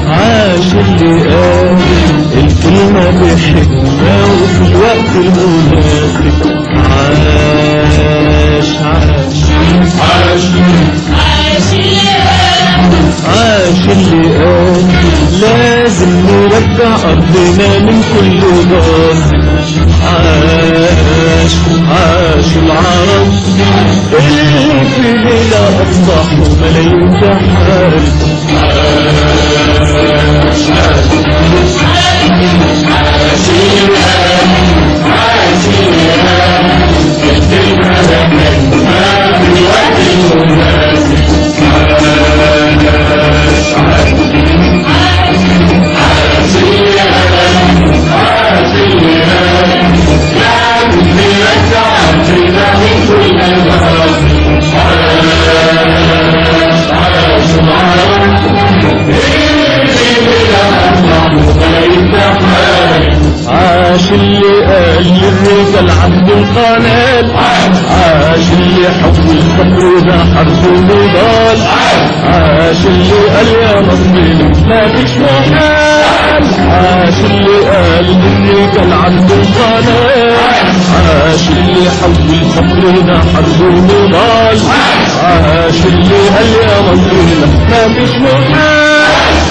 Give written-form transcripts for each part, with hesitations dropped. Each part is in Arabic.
عاش اللي قال الكلمة بحكمة وفي الوقت المناسب. عاش اللي قال لازم نرجع أرضنا من كل ضال. عاش العرب اللي في ليلة أصبحوا ملايين تحارب. عاش اللي قال للرجال عبد القنال. عاش اللي حب الصبر ده حرب ونضال. عاش اللي قال يا مصري ما فيش محال. عاش اللي قال للرجال عبد القنال. عاش اللي حب الصبر ده حرب ونضال. عاش اللي قال يا مصري ما فيش محال.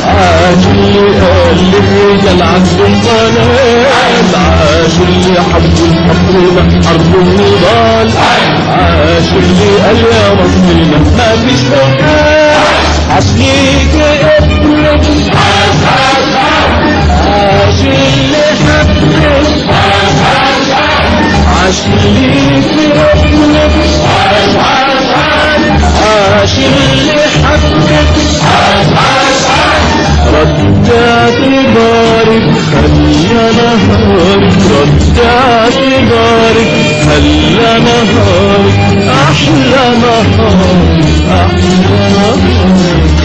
عاش اللي قال للرجال عبد القنال. عاش اللي حب الحقر ده حرب النضال. عاش اللي قال يا مصرنا ما فيش محال. عاش ليك ابنك. عاش اللي حبك. عاش ليك ابنك. عاش اللي حبك. رجعت بارك خلى نهارك. رجعت بارك خلى نهارك أحلى نهارك أحلى نهارك.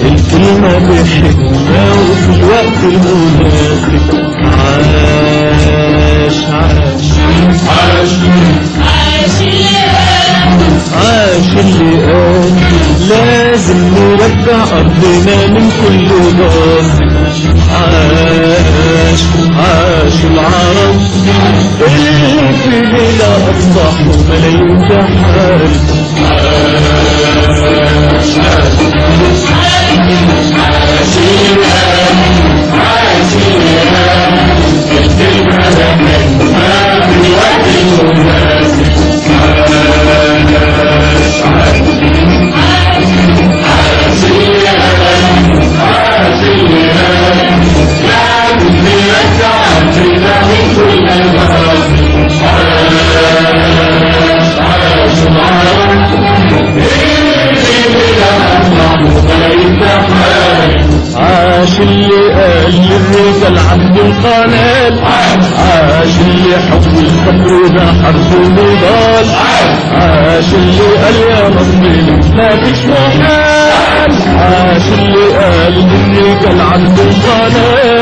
الكلمة بحكمة وفي الوقت المناسب. عاش اللي قال لازم نرجع أرضنا من كل ضال. عاش العرب اللي في ليلة أصبحوا ملايين تحارب. عاش اللي قال الرجال عنده القنال عاش اللي حول صبره ده حرب ونضال عاش اللي قال يا مصري ما فيش محال عاش اللي قال الرجال عنده القنال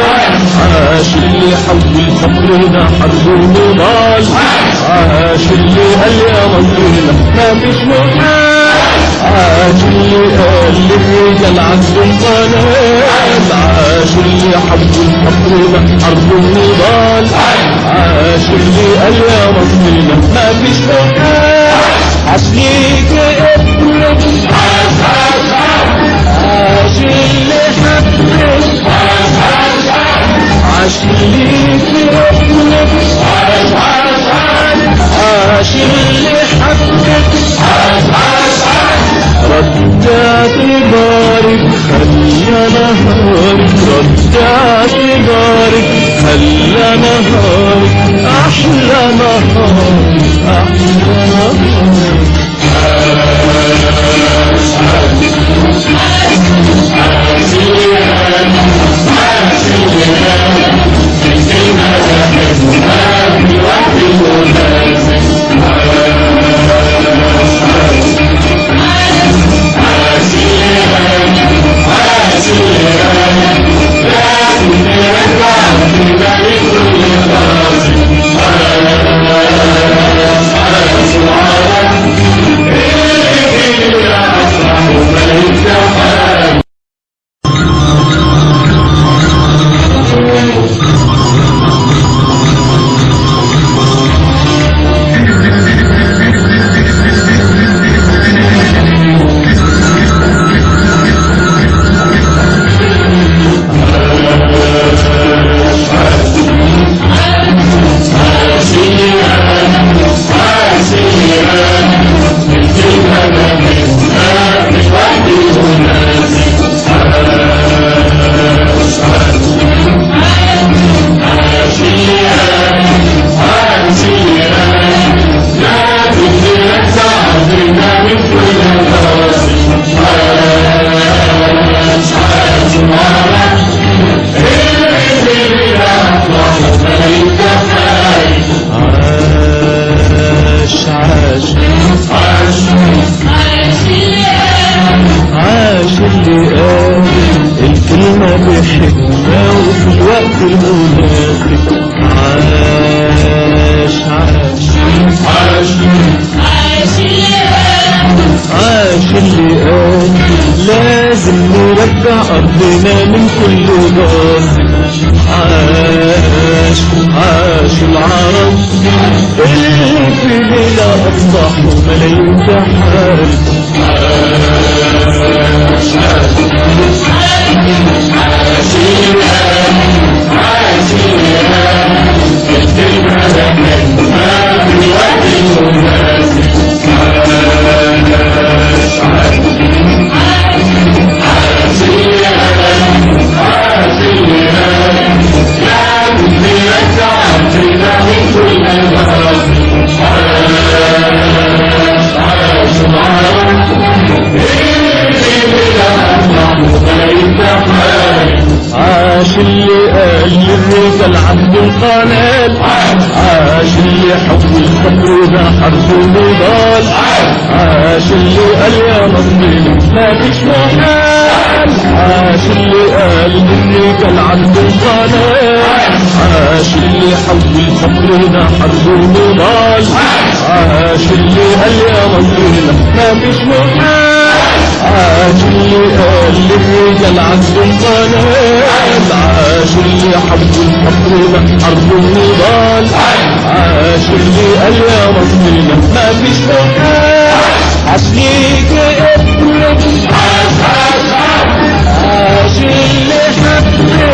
عاش اللي حول صبره ده حرب ونضال عاش اللي قال يا مصري ما فيش محال عاش اللي قال للرجال عنده القنال عاش اللي حب الحب ده حرب النضال عاش اللي قال يا مصرنا ما فيش محال عاش ليك يا ابنك عاش اللي حبك عاش ليك يا ابنك عاش اللي حبك رجعت بارك خلى نهارك رجعت بارك خلى نهارك أحلى نهارك أحلى نهارك بحكمة وفي الوقت المناسب عاش عاش عاش عاش اللي قال لازم نرجع أرضنا من كل ضال عاش عاش العرب اللي في ليلة أصبحوا ملايين تحارب عاش عاش اللي قال للرجال عنده القنال عاش اللي حول صبره ده حرب ونضال عاش اللي قال يا مصري ما فيش محال عاش اللي قال للرجال عنده القنال عاش اللي حول صبره ده حرب ونضال عاش اللي قال يا مصري ما فيش محال عاش اللي قال للرجال عنده القنال عاش اللي حب الحب ده حرب النضال عاش اللي قال يا مصرنا ما فيش محال عاش ليك يا ابنك عاش اللي حبك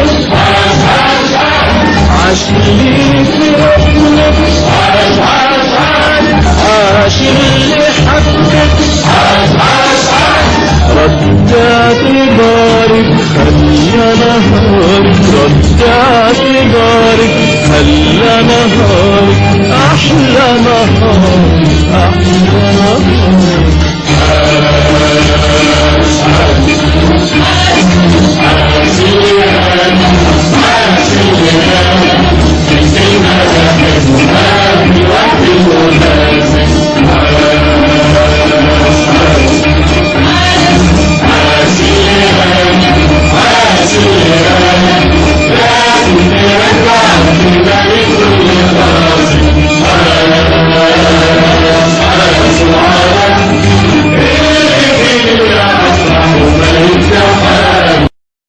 عاش ليك يا ابنك عاش اللي حبك رجعت بارك خلى نهارك رجعت بارك خلى نهارك أحلى نهارك أحلى نهارك